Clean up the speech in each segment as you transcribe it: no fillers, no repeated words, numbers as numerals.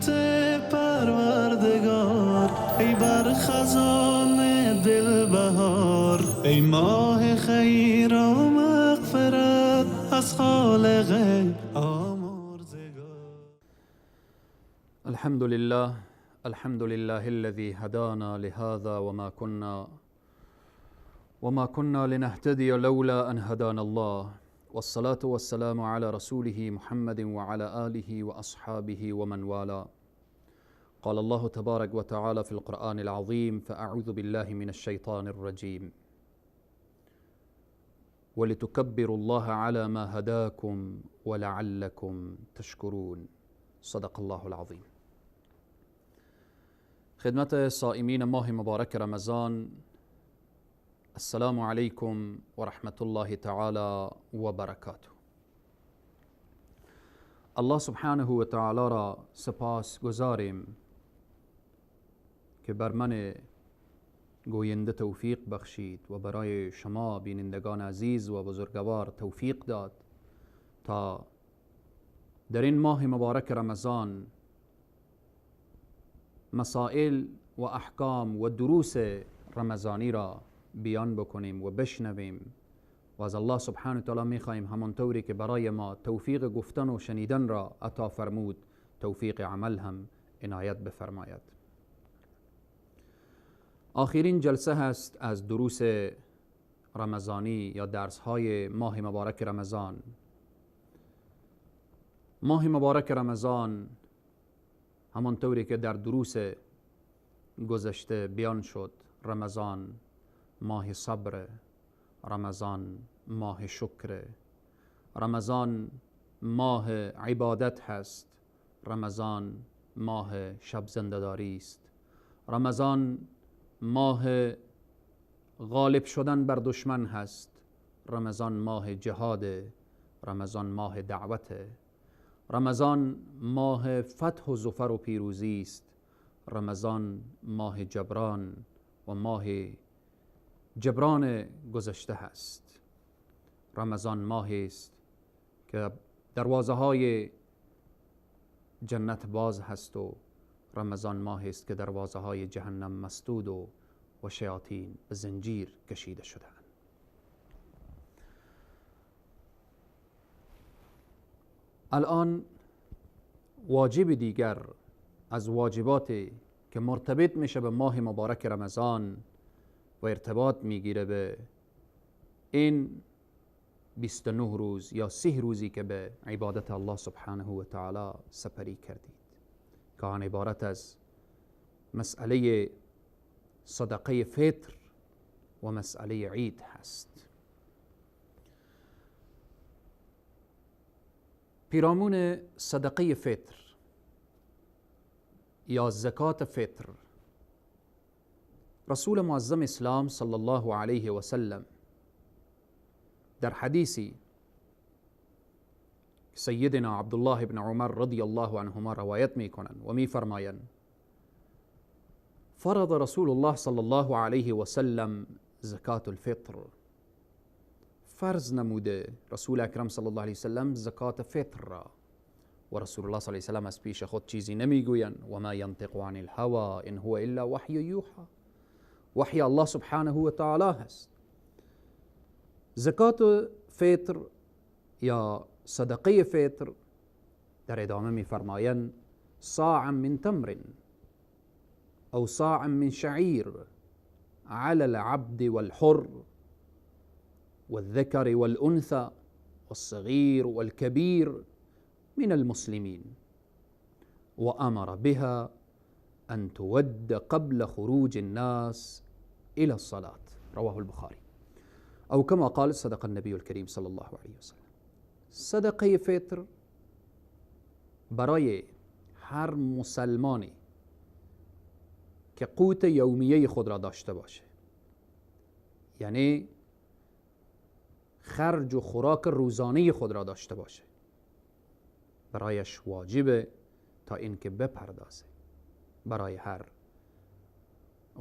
رحمت پروردگار، ای بر خزان دل بهار، ای ماه خیر و مغفرت از خالق آمرزگار. الحمد لله الذي هدانا لهذا وما كنا لنهتدي لولا أن هدانا الله، والصلاة والسلام على رسوله محمد وعلى آله وأصحابه ومن والاه. قال الله تبارك وتعالى في القرآن العظيم: فأعوذ بالله من الشيطان الرجيم. ولتكبروا الله على ما هداكم ولعلكم تشكرون. صدق الله العظيم. خدمت صائمین ماه مبارک رمضان، السلام علیکم و رحمت الله تعالی و برکاته. الله سبحانه و تعالی را سپاس گزاریم که بر من گوینده توفیق بخشید و برای شما بینندگان عزیز و بزرگوار توفیق داد تا در این ماه مبارک رمضان مسائل و احکام و دروس رمضانی را بیان بکنیم و بشنویم و از الله سبحانه و تعالی میخواهیم همانطوری که برای ما توفیق گفتن و شنیدن را عطا فرمود، توفیق عمل هم عنایت بفرماید. آخرین جلسه هست از دروس رمضانی یا درس های ماه مبارک رمضان. ماه مبارک رمضان همانطوری که در دروس گذشته بیان شد، رمضان ماه صبر، رمضان ماه شکر، رمضان ماه عبادت هست، رمضان ماه شب زنده‌داری است، رمضان ماه غالب شدن بر دشمن هست، رمضان ماه جهاد، رمضان ماه دعوت، رمضان ماه فتح و ظفر و پیروزی است، رمضان ماه جبران و ماه جبران گذشته هست. رمضان ماهی است که دروازه های جنت باز هست و رمضان ماهی است که دروازه های جهنم مسدود و شیاطین به زنجیر کشیده شدند. الان واجب دیگر از واجباتی که مرتبط میشه به ماه مبارک رمضان و ارتباط میگیره به این 29 روز یا 30 روزی که به عبادت الله سبحانه و تعالی سپری کردید، که آن عبارت از مسئله صدقه فطر و مسئله عید هست. پیرامون صدقه فطر یا زکات فطر، رسول معظم اسلام صلی الله علیه و سلم در حدیثی سیدنا عبدالله بن عمر رضی الله عنهما روایت میکنند و میفرمایند: فرض رسول الله صلی الله علیه و سلم زکات الفطر. فرض نموده رسول اکرم صلی الله علیه و سلم زکات فطر را، و رسول الله صلی الله علیه و سلم از پیش خود چیزی نمیگویند. و ما ینطق عن الهوى ان هو الا وحی یوحى. وحی الله سبحانه و تعالی هست. زکات فطر یا صدقه فطر در ادامه میفرمایند: صاع من تمر او صاع من شعير على العبد والحر والذكر والأنثى والصغير والكبير من المسلمين، وأمر بها أن تود قبل خروج الناس إلى الصلاة. رواه البخاري. أو كما قال صدق النبي الكريم صلى الله عليه وسلم. صدقه فطر برای هر مسلمانی که قوت یومیه خود را داشته باشه، یعنی خرج و خوراک روزانه خود را داشته باشه، برایش واجبه تا اینکه بپردازه. برای هر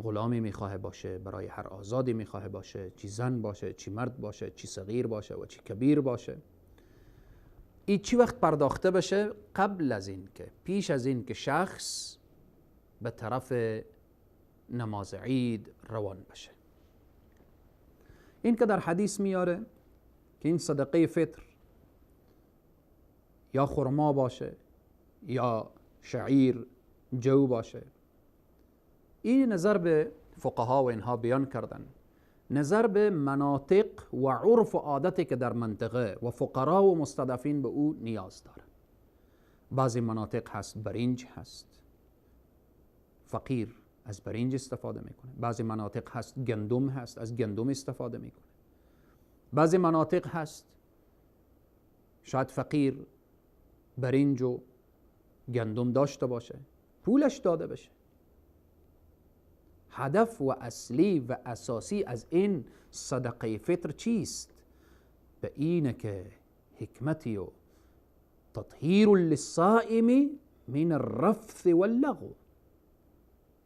غلامی میخواه باشه، برای هر آزادی میخواه باشه، چی زن باشه، چی مرد باشه، چی صغیر باشه و چی کبیر باشه، این چی وقت پرداخته بشه؟ قبل از این که، پیش از این که شخص به طرف نماز عید روان بشه. این که در حدیث میاره که این صدقه فطر یا خرما باشه یا شعیر جو باشه، این نظر به فقها و اینها بیان کردن، نظر به مناطق و عرف و عادتی که در منطقه و فقرا و مستضعفین به او نیاز داره. بعضی مناطق هست برنج هست، فقیر از برنج استفاده میکنه. بعضی مناطق هست گندم هست، از گندم استفاده میکنه. بعضی مناطق هست شاید فقیر برنج و گندم داشته باشه، پولش داده بشه. هدف و اصلی و اساسی از این صدقه فطر چیست؟ به اینه که حکمتی و تطهیر للصائم من الرفث واللغو.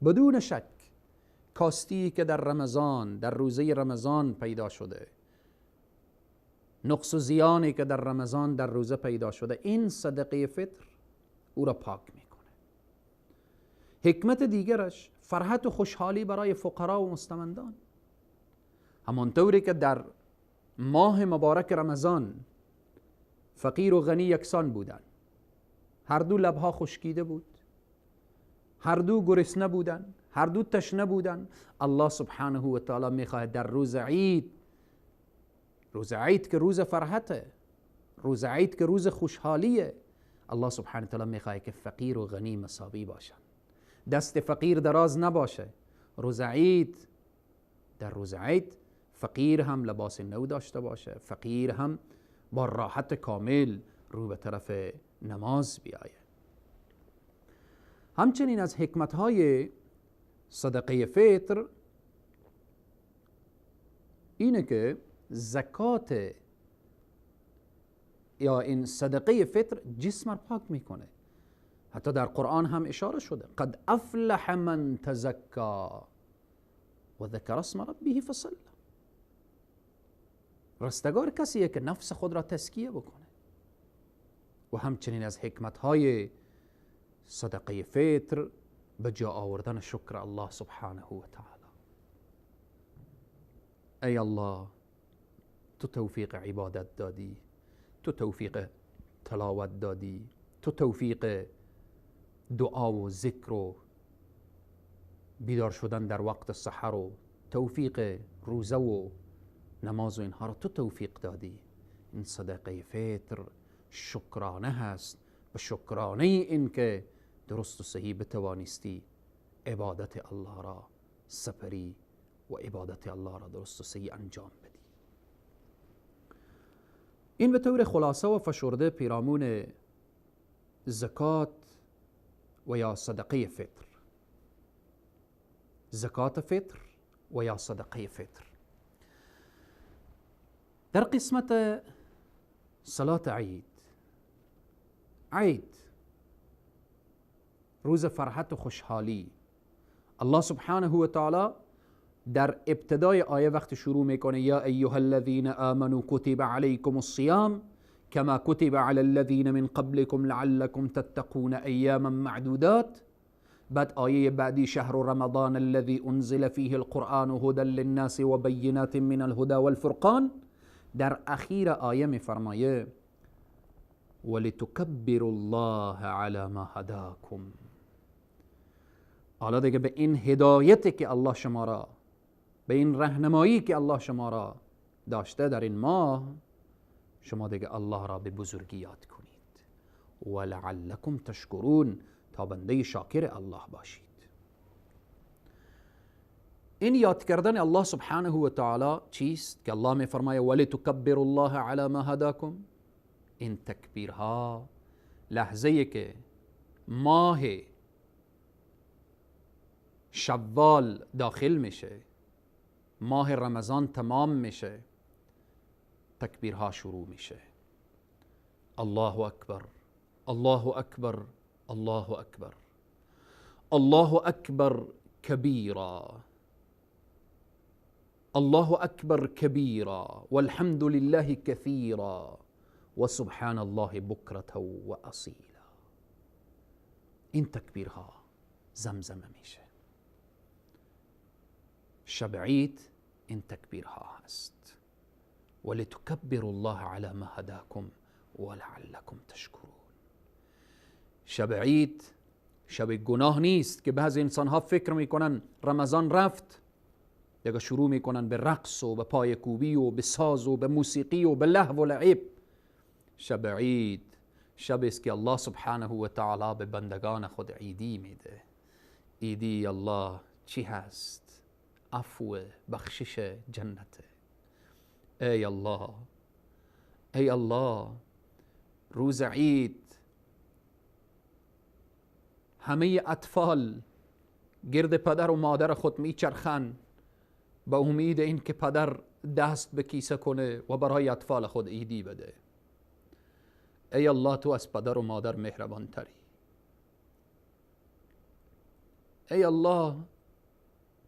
بدون شک کاستی که در رمضان، در روزه رمضان پیدا شده، نقص و زیانی که در رمضان در روزه پیدا شده، این صدقه فطر او را پاک میکنه. حکمت دیگرش فرحت و خوشحالی برای فقرا و مستمندان. همانطوری که در ماه مبارک رمضان فقیر و غنی یکسان بودند، هر دو لبها خشکیده بود، هر دو گرسنه بودند، هر دو تشنه بودند. الله سبحانه و تعالی میخواهد در روز عید، روز عید که روز فرحته، روز عید که روز خوشحالیه، الله سبحانه و تعالی میخواهد که فقیر و غنی مساوی باشند، دست فقیر دراز نباشه. روز عید، در روز عید فقیر هم لباس نو داشته باشه، فقیر هم با راحت کامل رو به طرف نماز بیایه. همچنین از حکمتهای صدقه فطر اینه که زکات یا این صدقه فطر جسم را پاک میکنه. حتی در قرآن هم اشاره شده قد افلح من تزکا و ذکر اسم ربه فصلی. رستگار کسیه که نفس خود را تزکیه بکنه. و همچنین از حکمتهای صدقه فطر به جا آوردن شکر الله سبحانه و تعالی. ای الله، تو توفیق عبادت دادی، تو توفیق تلاوت دادی، تو توفیق دعا و ذکر و بیدار شدن در وقت سحر و توفیق روزه و نماز و اینها را تو توفیق دادی. این صدقه فطر شکرانه هست، به شکرانه این که درست و صحیح بتوانستی عبادت الله را سپری و عبادت الله را درست و صحیح انجام بدی. این به طور خلاصه و فشرده پیرامون زکات و یا صدقه فطر، زکات فطر و یا صدقه فطر. در قسمت صلاة عید، عید روز فرحت و خوشحالی، الله سبحانه و تعالی در ابتدای آیه وقت شروع میکنه یا ایها الذین آمنوا کتب علیکم الصیام كما كتب على الذين من قبلكم لعلكم تتقون أياما معدودات. بعد آیه بعدی شهر رمضان الذي انزل فيه القرآن هدى للناس وبينات من الهدى والفرقان. در اخیر آیه میفرمایه ولتكبروا الله على ما هداكم. حالا دیگه به این هدایتی که الله شما را، به این راهنمایی که الله شما را داشته در این ماه، شما دیگه الله را به بزرگی یاد کنید. ولعلکم تشکرون، تا بنده شاکر الله باشید. این یاد کردن الله سبحانه و تعالی چیست که الله می فرماید ولتکبروا الله علی ما هداکم؟ این تکبیرها لحظه که ماه شوال داخل میشه، ماه رمضان تمام میشه، تکبیرها شروع میشه. الله اکبر، الله اکبر، الله اکبر، الله اکبر کبیرا، الله اکبر کبیرا والحمد لله کثیرا و سبحان الله بکرة و اصیلا. این تکبیرها زمزمه میشه. شب عید این تکبیرها هست. ولتکبروا الله على ما هداکم ولعلکم تشکرون. شب عید شب گناه نیست که بعضی انسانها فکر میکنن رمضان رفت دیگه شروع میکنن به رقص و به پایکوبی و به ساز و به موسیقی و به لهو و لعب. شب عید شب است که الله سبحانه و تعالی به بندگان خود عیدی میده. عیدی الله چی هست؟ عفو، بخشش، جنته. ای الله، ای الله، روز عید همه اطفال گرد پدر و مادر خود میچرخن با امید این که پدر دست به کیسه کنه و برای اطفال خود عیدی بده. ای الله، تو از پدر و مادر مهربان تری. ای الله،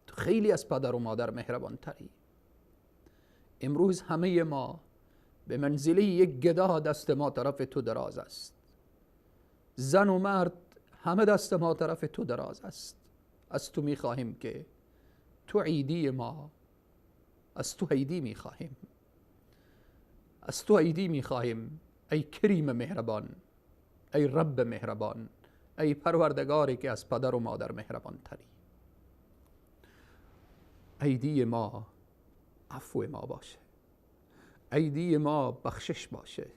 تو خیلی از پدر و مادر مهربان تری. امروز همه ما به منزله یک گدا دست ما طرف تو دراز است. زن و مرد همه دست ما طرف تو دراز است. از تو میخواهیم که تو عیدی ما، از تو عیدی میخواهیم، از تو عیدی میخواهیم. ای کریم مهربان، ای رب مهربان، ای پروردگاری که از پدر و مادر مهربان تری. عیدی ما عفو ما باشه، عیدی ما بخشش باشه،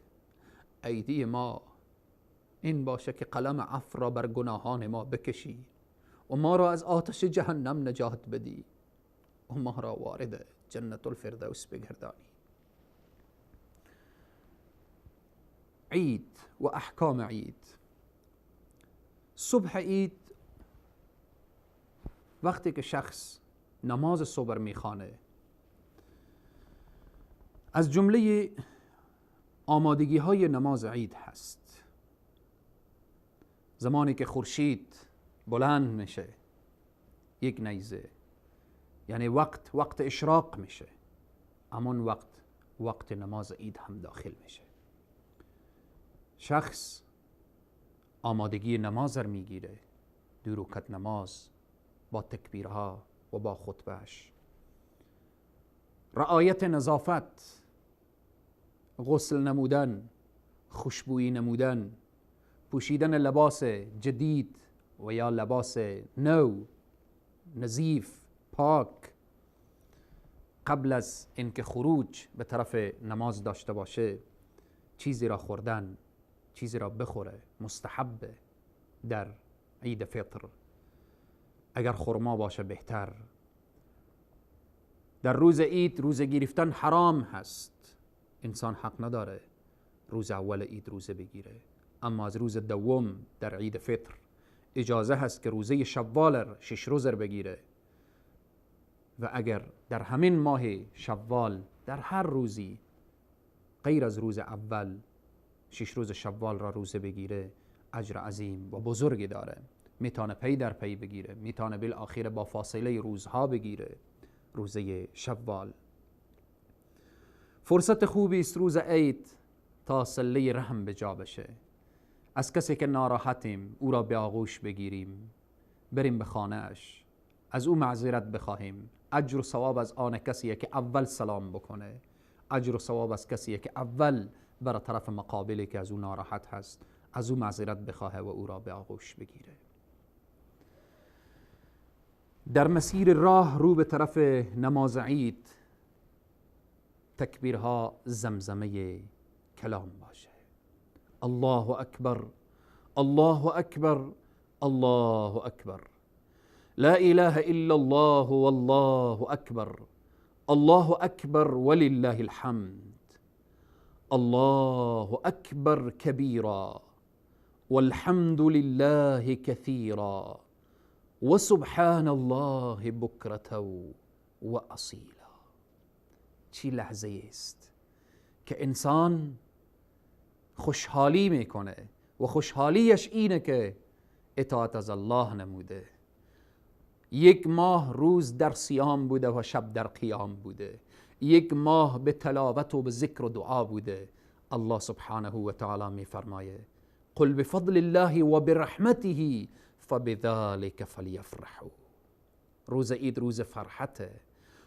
عیدی ما این باشه که قلم عفو را بر گناهان ما بکشی و ما را از آتش جهنم نجات بدی و ما را وارد جنت الفردوس بگردانی. عید و احکام عید. صبح عید وقتی که شخص نماز صبح میخوانه، از جمله آمادگی های نماز عید هست زمانی که خورشید بلند میشه یک نیزه، یعنی وقت اشراق میشه، همون وقت نماز عید هم داخل میشه. شخص آمادگی نماز را میگیره، 2 رکعت نماز با تکبیرها و با خطبهش. رعایت نظافت، غسل نمودن، خوشبویی نمودن، پوشیدن لباس جدید و یا لباس نو، نظیف، پاک، قبل از اینکه خروج به طرف نماز داشته باشه. چیزی را خوردن، چیزی را بخوره، مستحبه در عید فطر. اگر خرما باشه بهتر. در روز عید روزه گرفتن حرام هست. انسان حق نداره روز اول عید روزه بگیره، اما از روز دوم در عید فطر اجازه هست که روزه شوال 6 روز بگیره. و اگر در همین ماه شوال در هر روزی غیر از روز اول 6 روز شوال را روزه بگیره، اجر عظیم و بزرگی داره. میتونه پی در پی بگیره، میتونه بالاخره با فاصله روزها بگیره روزه شوال. فرصت خوبی است روز عید تا صله رحم به جا بشه. از کسی که ناراحتیم او را به آغوش بگیریم، بریم به خانه اش، از او معذرت بخواهیم. اجر و ثواب از آن کسیه که اول سلام بکنه، اجر و ثواب از کسیه که اول بر طرف مقابلی که از او ناراحت هست از او معذرت بخواهه و او را به آغوش بگیره. در مسیر راه رو به طرف نماز عید تکبیرها زمزمه کلام باشه. الله اکبر، الله اکبر، الله اکبر، لا اله الا الله والله اکبر، الله اکبر ولله الحمد، الله اکبر کبیرا والحمد لله کثیرا وسبحان الله بکرة و اصیلا. چی لحظه است که انسان خوشحالی میکنه و خوشحالیش اینه که اطاعت از الله نموده. 1 ماه روز در صیام بوده و شب در قیام بوده، 1 ماه به تلاوت و به ذکر و دعا بوده، الله سبحانه و تعالی می فرمایه قل بفضل الله و برحمته فبذلك فلیفرحوا. روز عید روز فرحته،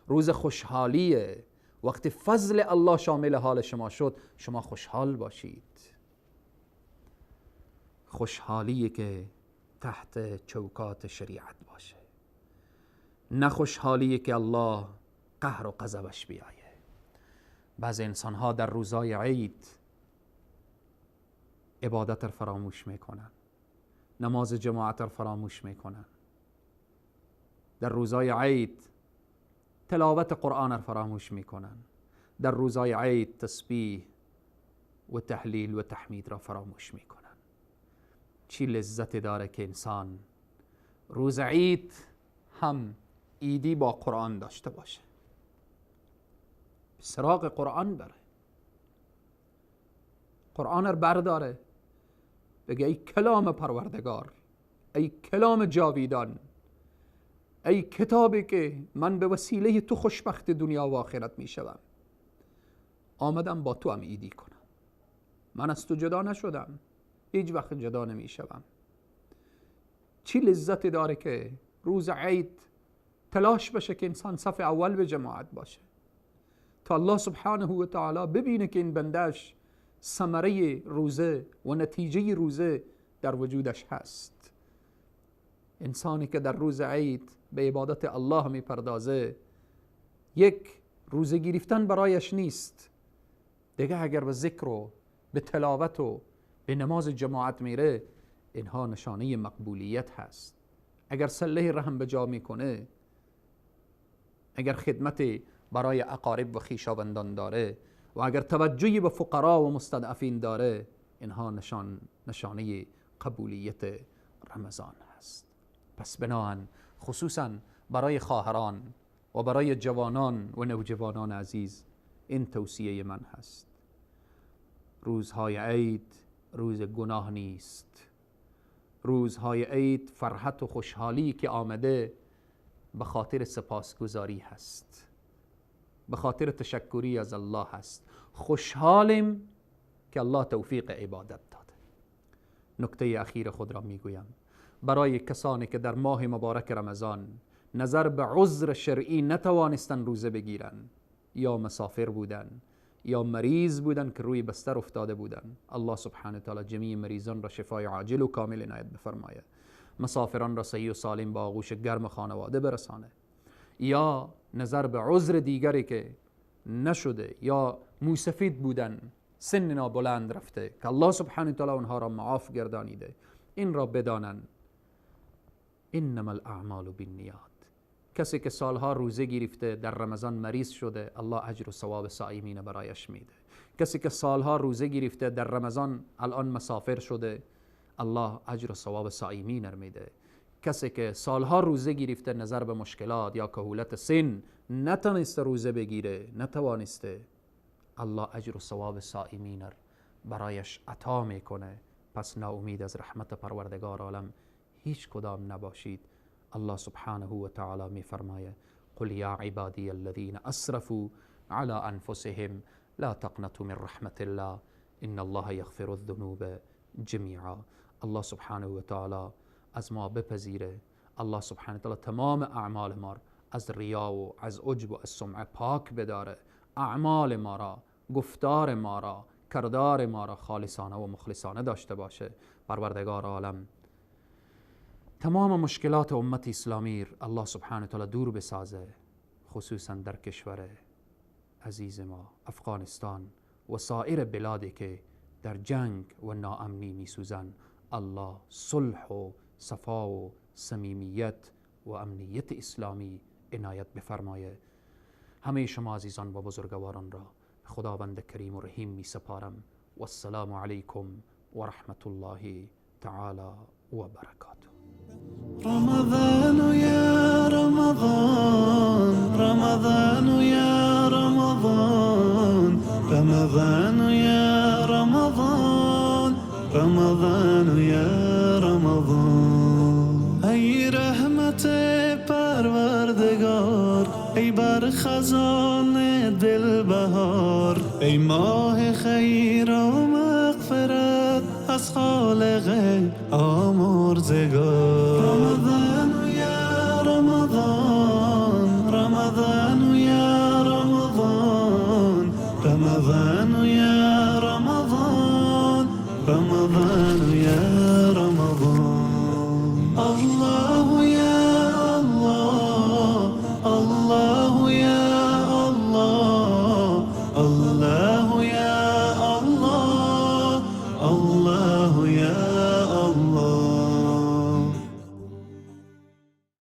روز خوشحالیه. وقتی فضل الله شامل حال شما شد شما خوشحال باشید. خوشحالی که تحت چوکات شریعت باشه، نه خوشحالی که الله قهر و غضبش بیایه. بعض انسان ها در روزای عید عبادت را فراموش میکنن، نماز جماعت را فراموش میکنن، در روزای عید تلاوت قرآن را فراموش میکنن، در روزای عید تسبیح و تحلیل و تحمید را فراموش میکنن. چی لذت داره که انسان روز عید هم عیدی با قرآن داشته باشه، سراغ قرآن بره، قرآن را برداره، بگه ای کلام پروردگار، ای کلام جاویدان، ای کتابی که من به وسیله تو خوشبخت دنیا و آخرت می شوم، آمدم با تو هم عیدی کنم. من از تو جدا نشدم، هیچ وقت جدا نمی شوم. چی لذت داره که روز عید تلاش بشه که انسان صف اول به جماعت باشه تا الله سبحانه و تعالی ببینه که این بندش ثمره روزه و نتیجه روزه در وجودش هست. انسانی که در روز عید به عبادت الله می پردازه، یک روزه گرفتن برایش نیست دیگه. اگر به ذکر و به تلاوت و به نماز جماعت میره، اینها نشانه مقبولیت هست. اگر صله رحم به جا میکنه، اگر خدمت برای اقارب و خویشاوندان داره و اگر توجهی به فقرا و مستضعفین داره، اینها نشانه قبولیت رمضان هست. پس بناهن خصوصا برای خواهران و برای جوانان و نوجوانان عزیز این توصیه من هست. روزهای عید روز گناه نیست. روزهای عید فرحت و خوشحالی که آمده به خاطر سپاسگزاری هست، به خاطر تشکری از الله هست. خوشحالیم که الله توفیق عبادت داده. نکته اخیر خود را میگویم برای کسانی که در ماه مبارک رمضان نظر به عذر شرعی نتوانستن روزه بگیرن، یا مسافر بودن یا مریض بودن که روی بستر افتاده بودن، الله سبحانه تعالی جمیع مریضان را شفای عاجل و کامل عنایت بفرمایه. مسافران را صحیح و سالم با آغوش گرم خانواده برسانه. یا نظر به عذر دیگری که نشده یا موسفید بودن، سن نابلند رفته، که الله سبحانه تعالی اونها را معاف گردانیده، این را بدانن انما الاعمال بالنیات. کسی که سالها روزه گرفته در رمضان مریض شده، الله اجر و ثواب صائمین برایش میده. کسی که سالها روزه گرفته در رمضان الان مسافر شده، الله اجر و ثواب صائمین میده. کسی که سالها روزه گرفته نظر به مشکلات یا کهولت سن نتونسته روزه بگیره، نتوانسته، الله اجر و ثواب صائمین برایش عطا میکنه. پس ناامید از رحمت پروردگار عالم هیچ کدام نباشید. الله سبحانه و تعالی می فرمایه قل یا عبادی الذین اسرفوا على انفسهم لا تقنطوا من رحمت الله ان الله یغفر الذنوب جمیعا. الله سبحانه و تعالی از ما بپذیره. الله سبحانه و تعالی تمام اعمال ما از ریا و از عجب و از سمعه پاک بداره. اعمال ما را، گفتار ما را، کردار ما را خالصانه و مخلصانه داشته باشه. پروردگار عالم تمام مشکلات امت اسلامی الله سبحانه و تعالی دور بسازه، خصوصا در کشور عزیز ما افغانستان و سایر بلادی که در جنگ و ناامنی میسوزن. الله صلح و صفا و صمیمیت و امنیت اسلامی عنایت بفرمایه. همه شما عزیزان و بزرگواران را خداوند کریم و رحیم می سپارم. و السلام علیکم و رحمت الله تعالی و برکاته. رمضان يا رمضان، رمضان يا رمضان، رمضان يا رمضان، رمضان يا رمضان. ای رحمت پروردگار، ای بر خزان دل بهار، بیار ای ماه خیر و مغفرت از خالق آمرزگار. رمضان یا رمضان، رمضان یا رمضان، رمضان یا رمضان، رمضان یا رمضان. الله یا